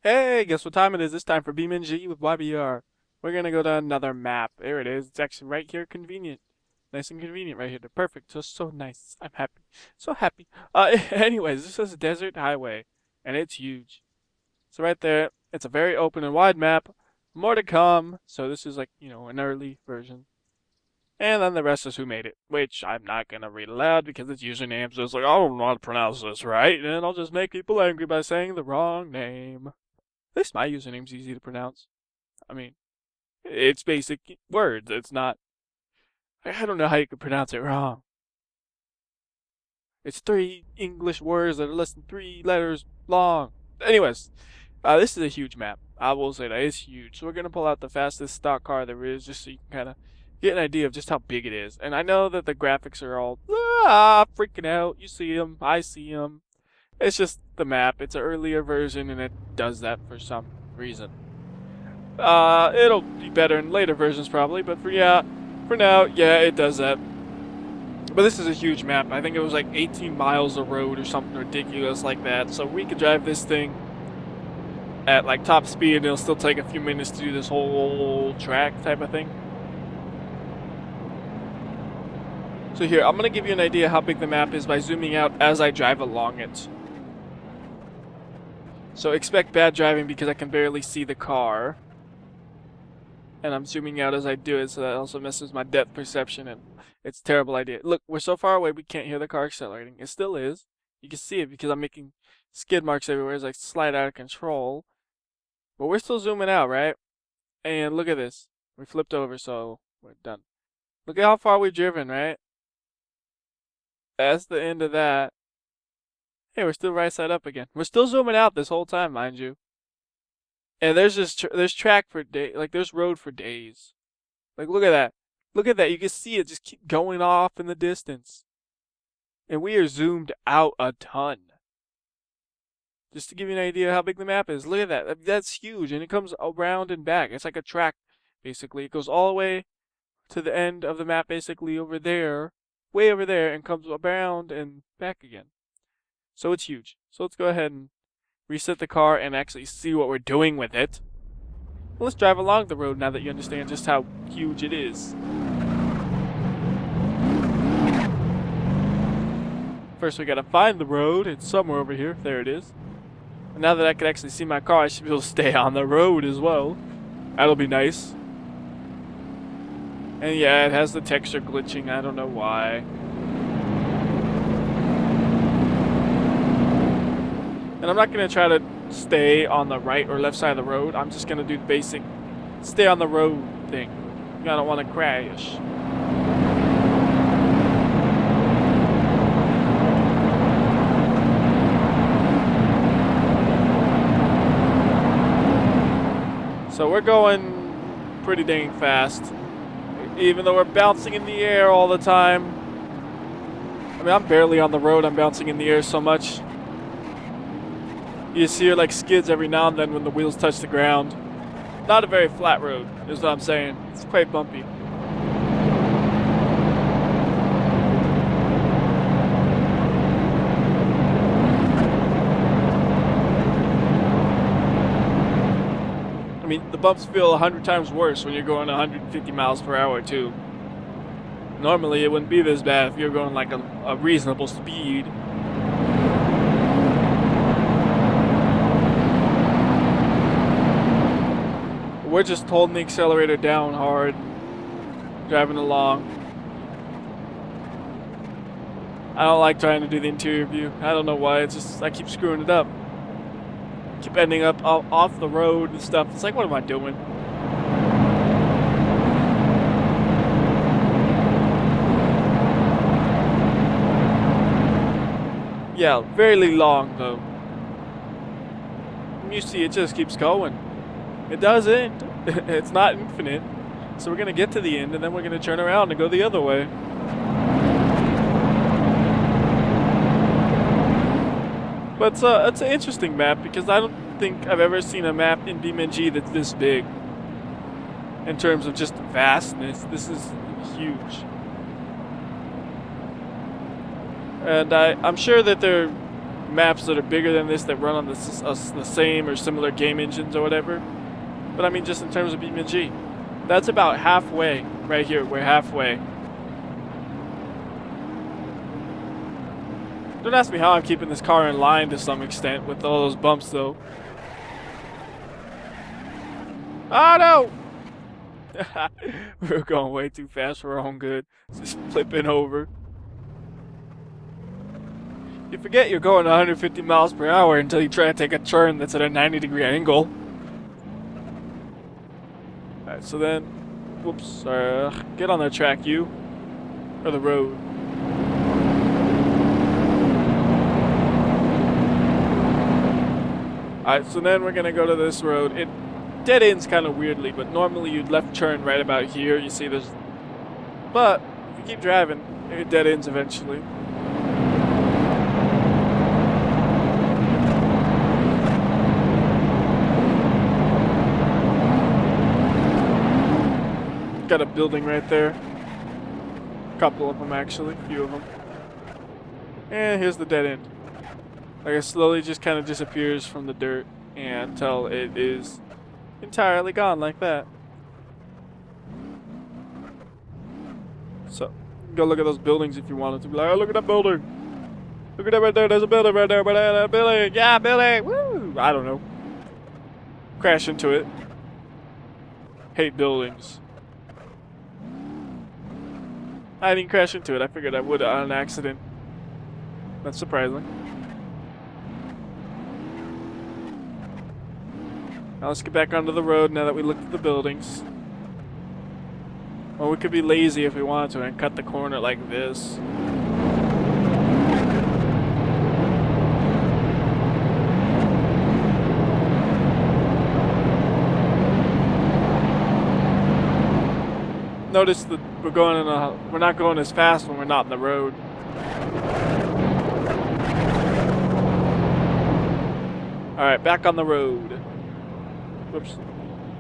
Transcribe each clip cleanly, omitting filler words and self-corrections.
Hey, guess what time it is? It's time for BeamNG with WhyBeAre. We're gonna go to another map. There it is. It's actually right here, convenient. Nice and convenient right here. They're perfect. So nice. I'm happy. So happy. Anyways, this is a desert highway, and it's huge. So right there, it's a very open and wide map. More to come. So this is like, an early version. And then the rest is who made it, which I'm not gonna read aloud because it's usernames. So it's like, I don't know how to pronounce this right, and I'll just make people angry by saying the wrong name. At least my username's easy to pronounce. I mean, it's basic words. It's not. I don't know how you could pronounce it wrong. It's three English words that are less than 3 letters long. Anyways, this is a huge map. I will say that it's huge. So we're gonna pull out the fastest stock car there is, just so you can kind of get an idea of just how big it is. And I know that the graphics are all freaking out. You see them, I see them. It's just the map. It's an earlier version, and it does that for some reason. It'll be better in later versions probably, but for now, yeah, it does that. But this is a huge map. I think it was like 18 miles of road or something ridiculous like that. So we could drive this thing at like top speed, and it'll still take a few minutes to do this whole track type of thing. So here, I'm gonna give you an idea how big the map is by zooming out as I drive along it. So expect bad driving because I can barely see the car. And I'm zooming out as I do it, so that also messes my depth perception, and it's a terrible idea. Look, we're so far away we can't hear the car accelerating. It still is. You can see it because I'm making skid marks everywhere as I slide out of control. But we're still zooming out, right? And look at this. We flipped over, so we're done. Look at how far we've driven, right? That's the end of that. Hey, we're still right side up again. We're still zooming out this whole time, mind you. And there's just there's track for day, like there's road for days. Like look at that. Look at that. You can see it just keep going off in the distance. And we are zoomed out a ton. Just to give you an idea how big the map is. Look at that. That's huge. And it comes around and back. It's like a track, basically. It goes all the way to the end of the map, basically over there, way over there, and comes around and back again. So it's huge. So let's go ahead and reset the car and actually see what we're doing with it. Let's drive along the road now that you understand just how huge it is. First we gotta find the road. It's somewhere over here. There it is. And now that I can actually see my car, I should be able to stay on the road as well. That'll be nice. And yeah, it has the texture glitching. I don't know why. And I'm not gonna try to stay on the right or left side of the road. I'm just gonna do the basic stay on the road thing. I don't want to crash. So we're going pretty dang fast, even though we're bouncing in the air all the time. I mean, I'm barely on the road. I'm bouncing in the air so much. You see it like skids every now and then when the wheels touch the ground. Not a very flat road, is what I'm saying. It's quite bumpy. I mean, the bumps feel 100 times worse when you're going 150 miles per hour, too. Normally, it wouldn't be this bad if you're going like a reasonable speed. We're just holding the accelerator down hard, driving along. I don't like trying to do the interior view. I don't know why. It's just I keep screwing it up. Keep ending up off the road and stuff. It's like, what am I doing? Yeah, very long though. You see, it just keeps going. It does end. It's not infinite. So we're going to get to the end, and then we're going to turn around and go the other way. But it's an interesting map because I don't think I've ever seen a map in BeamNG that's this big. In terms of just vastness, this is huge. And I'm sure that they're maps that are bigger than this that run on the same or similar game engines or whatever. But I mean, just in terms of BeamNG, that's about halfway right here. We're halfway. Don't ask me how I'm keeping this car in line to some extent with all those bumps, though. Oh no! We're going way too fast for our own good. Just flipping over. You forget you're going 150 miles per hour until you try to take a turn that's at a 90-degree angle. Alright, so then, whoops, get on the track, you, or the road. Alright, so then we're gonna go to this road. It dead ends kind of weirdly, but normally you'd left turn right about here. You see there's, but if you keep driving, it dead ends eventually. Got a building right there. A couple of them actually, a few of them. And here's the dead end. Like it slowly just kind of disappears from the dirt until it is entirely gone like that. So, go look at those buildings if you wanted to. Be like, oh, look at that building. Look at that right there. There's a building right there. That building. Yeah, building. Woo! I don't know. Crash into it. Hate buildings. I didn't crash into it. I figured I would on an accident. That's surprising. Now let's get back onto the road now that we looked at the buildings. Or we could be lazy if we wanted to and cut the corner like this. Notice that we're not going as fast when we're not in the road. Alright, back on the road. Whoops.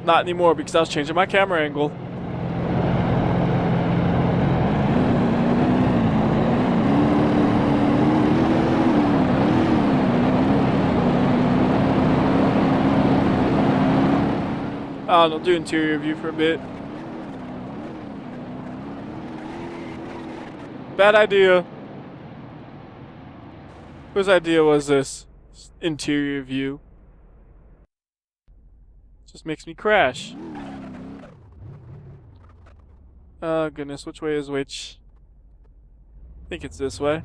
Not anymore because I was changing my camera angle. I'll do interior view for a bit. Bad idea. Whose idea was this? Interior view. Just makes me crash. Oh goodness, which way is which? I think it's this way.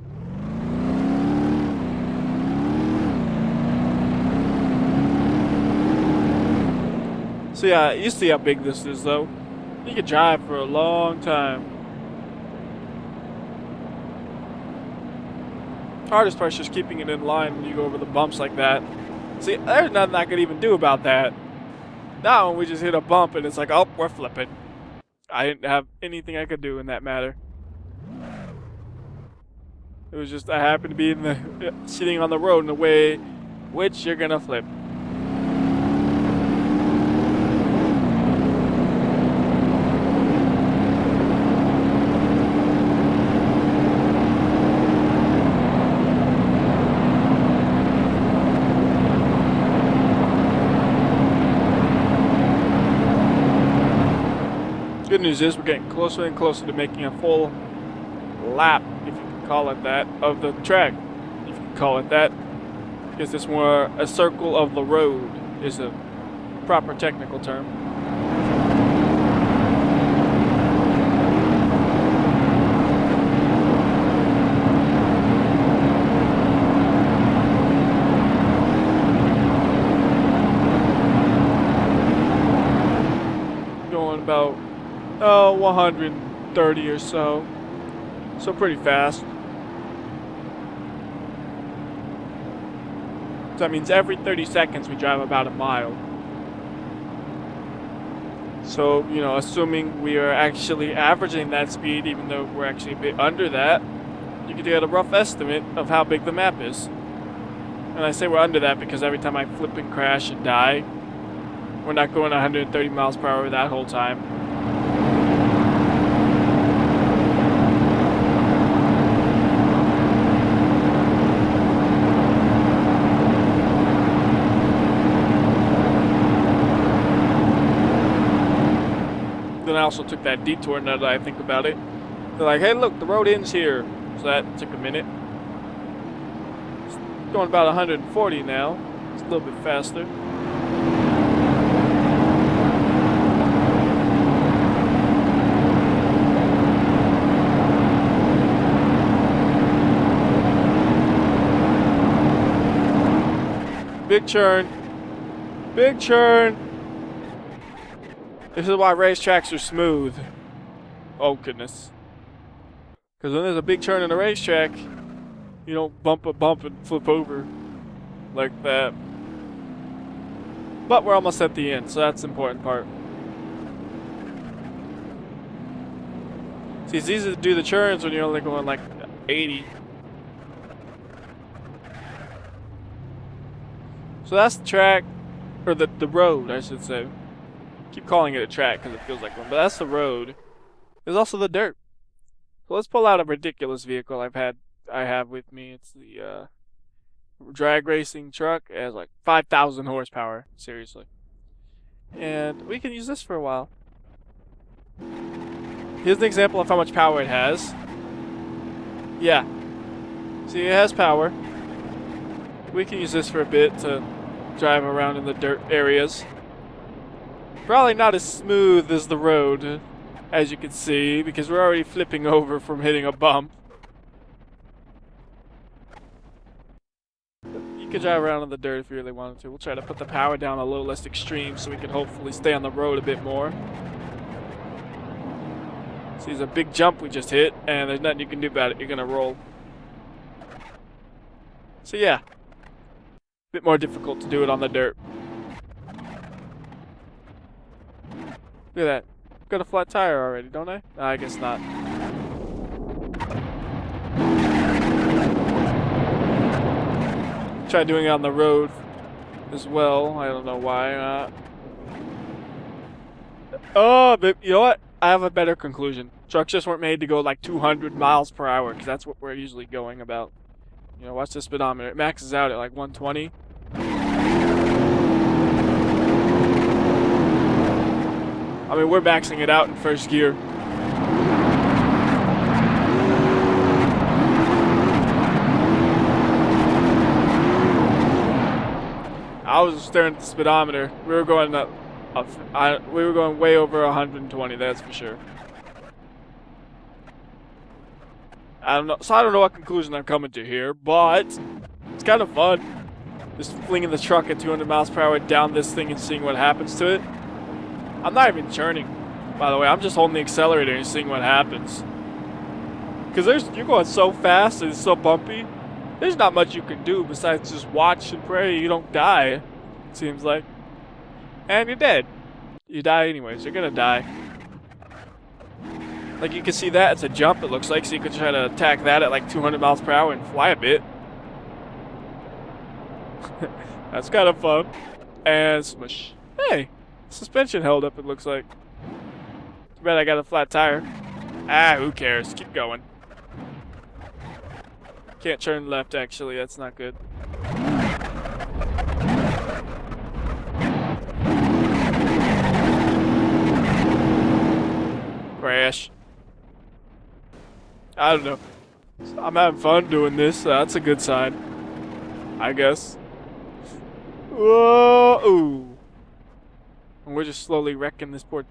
So yeah, you see how big this is though. You could drive for a long time. Hardest part is just keeping it in line when you go over the bumps like that. See, there's nothing I could even do about that. Now when we just hit a bump and it's like, oh, we're flipping. I didn't have anything I could do in that matter. It was just I happened to be in the sitting on the road in a way which you're gonna flip. Good news is we're getting closer and closer to making a full lap, if you can call it that, of the track, if you can call it that. Because it's more a circle of the road is a proper technical term. Going about 130 or so. So pretty fast. So that means every 30 seconds we drive about a mile. So, you know, assuming we are actually averaging that speed, even though we're actually a bit under that, you can get a rough estimate of how big the map is. And I say we're under that because every time I flip and crash and die, we're not going 130 miles per hour that whole time. I also took that detour now that I think about it. They're like, hey, look, the road ends here. So that took a minute. It's going about 140 now. It's a little bit faster. Big churn. Big churn. This is why racetracks are smooth. Oh, goodness. Because when there's a big churn in a racetrack, you don't bump a bump and flip over like that. But we're almost at the end, so that's the important part. See, it's easy to do the churns when you're only going like 80. So that's the track, or the road, I should say. Keep calling it a track because it feels like one, but that's the road. There's also the dirt. So let's pull out a ridiculous vehicle I have with me. It's the drag racing truck. It has like 5,000 horsepower, seriously. And we can use this for a while. Here's an example of how much power it has. Yeah. See, it has power. We can use this for a bit to drive around in the dirt areas. Probably not as smooth as the road, as you can see, because we're already flipping over from hitting a bump. You could drive around in the dirt if you really wanted to. We'll try to put the power down a little less extreme so we can hopefully stay on the road a bit more. See, there's a big jump we just hit, and there's nothing you can do about it. You're gonna roll. So yeah. Bit more difficult to do it on the dirt. Look at that. Got a flat tire already, don't I? No, I guess not. Try doing it on the road as well. I don't know why. Oh, but you know what? I have a better conclusion. Trucks just weren't made to go like 200 miles per hour, because that's what we're usually going about. You know, watch the speedometer. It maxes out at like 120. I mean, we're maxing it out in first gear. I was staring at the speedometer. We were going we were going way over 120. That's for sure. I don't know. So I don't know what conclusion I'm coming to here, but it's kind of fun. Just flinging the truck at 200 miles per hour down this thing and seeing what happens to it. I'm not even churning, by the way. I'm just holding the accelerator and seeing what happens. Because you're going so fast and it's so bumpy. There's not much you can do besides just watch and pray you don't die, it seems like. And you're dead. You die anyways. You're going to die. Like you can see that. It's a jump, it looks like. So you could try to attack that at like 200 miles per hour and fly a bit. That's kind of fun. And smush. Hey, suspension held up, it looks like. Too bad I got a flat tire. Ah, who cares? Keep going. Can't turn left, actually. That's not good. Crash. I don't know. I'm having fun doing this, so that's a good sign. I guess. Whoa! Ooh. And we're just slowly wrecking this poor...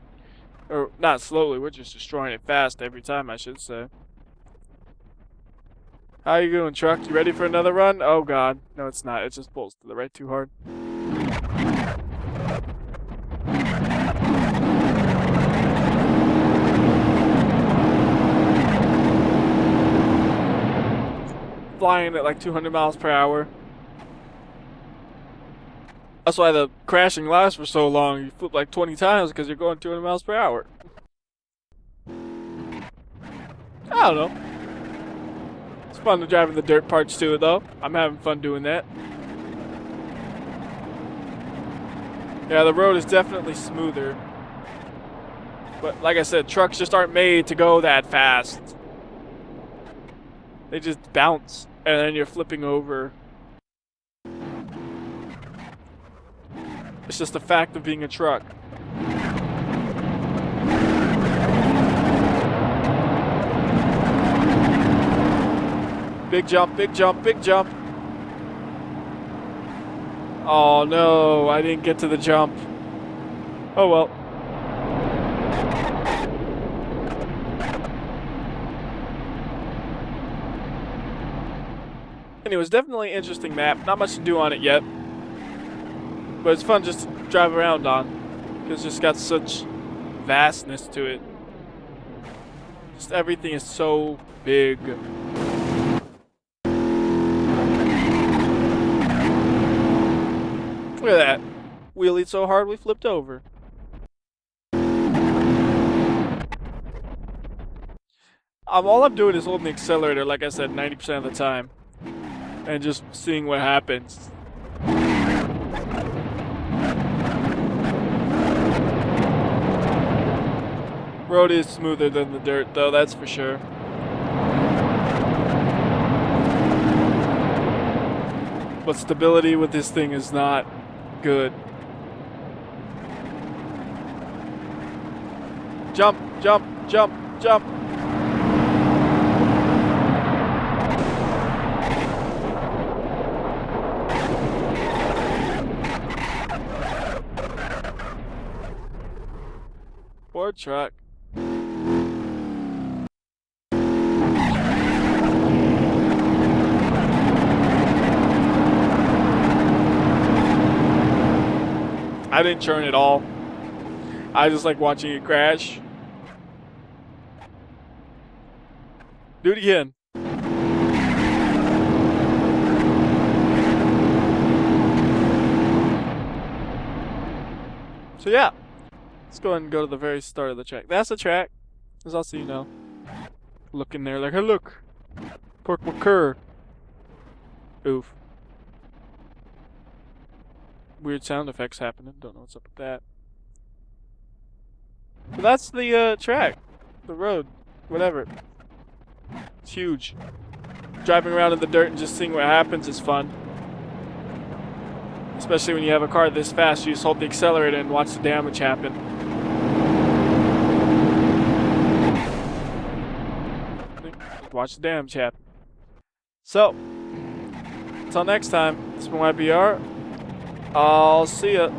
Or, not slowly, we're just destroying it fast every time, I should say. How you doing, truck? You ready for another run? Oh, God. No, it's not. It just pulls to the right too hard. Flying at like 200 miles per hour. That's why the crashing lasts for so long. You flip like 20 times because you're going 200 miles per hour. I don't know. It's fun to drive in the dirt parts too, though. I'm having fun doing that. Yeah, the road is definitely smoother. But like I said, trucks just aren't made to go that fast. They just bounce, and then you're flipping over. It's just a fact of being a truck. Big jump, big jump, big jump. Oh no, I didn't get to the jump. Oh well. Anyway, it's definitely an interesting map. Not much to do on it yet. But it's fun just to drive around on. Because it's just got such vastness to it. Just everything is so big. Look at that. Wheelied so hard we flipped over. All I'm doing is holding the accelerator, like I said, 90% of the time. And just seeing what happens. Road is smoother than the dirt, though, that's for sure. But stability with this thing is not good. Jump, jump, jump, jump. Poor truck. I didn't churn at all. I just like watching it crash. Do it again. So yeah, let's go ahead and go to the very start of the track. That's the track. As also, you know, look in there like, hey, look, Pork McCurr. Oof. Weird sound effects happening. Don't know what's up with that. But that's the track, the road, whatever. It's huge. Driving around in the dirt and just seeing what happens is fun. Especially when you have a car this fast, you just hold the accelerator and watch the damage happen. Watch the damage happen. So, until next time, this has been WhyBeAre. I'll see ya.